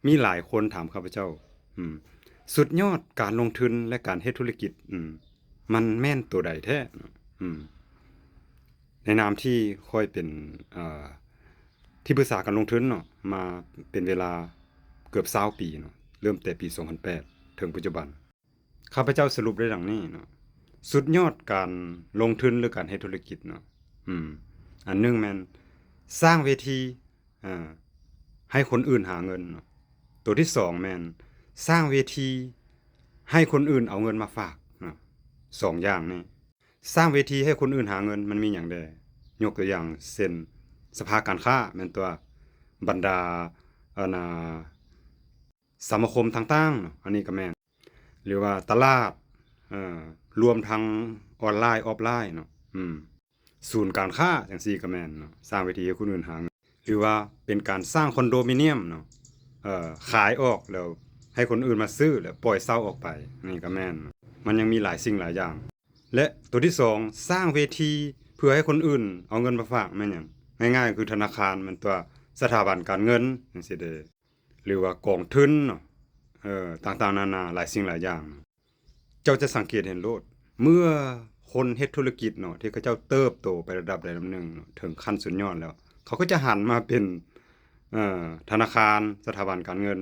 มีหลายคนถามข้าพเจ้าอืมสุดยอดการลงทุนและการเฮ็ดธุรกิจมันแม่นตัวใดแท้อืมในนามที่ค่อยเป็นอ่าที่ปรึกษาการลงทุนเนาะมาเป็นเวลาเกือบ20ปีเนาะเริ่มแต่ปี2008ถึงปัจจุบันข้าพเจ้าสรุปได้ดังนี้เนาะสุดยอดการลงทุนหรือการเฮ็ดธุรกิจเนาะอืมอันหนึ่งแม่นสร้างเวทีอ่าให้คนอื่นหาเงินเนาะ ตัวที่สองแมนสร้างเวทีให้คนอื่นเอาเงินมาฝากนะสองอย่างนี่สร้างเวทีให้คนอื่นหาเงินมันมีอย่างใดยกตัวอย่างเช่นสภาการค้าแม่นตัวบรรดานาสมาคมต่างๆเนาะอันนี้ก็แม่นหรือว่าตลาดเอ่อรวมทั้งออนไลน์ออฟไลน์เนาะศูนย์การค้าจังซี่ก็แม่นเนาะสร้างเวทีให้คนอื่นหาเงินหรือว่าเป็นการสร้างคอนโดมิเนียมเนาะ ขายออกแล้วให้คนอื่นมาซื้อแล้วปล่อยเซาออกไปนี่ก็แม่นมันยังมีหลายสิ่งหลายอย่างและตัวที่สองสร้างเวทีเพื่อให้คนอื่นเอาเงินมาฝากแม่นหยังง่ายๆคือธนาคารมันตัวสถาบันการเงินจังซี่เด้หรือว่ากองทุนเนาะต่างๆนานาหลายสิ่งหลายอย่างเจ้าจะสังเกตเห็นโลดเมื่อคนเฮ็ดธุรกิจเนาะที่เขาเจ้าเติบโตไประดับใดระดับหนึ่งเนาะถึงขั้นสุดยอดแล้วเขาก็จะหันมาเป็นธนาคารสถาบันการเงิน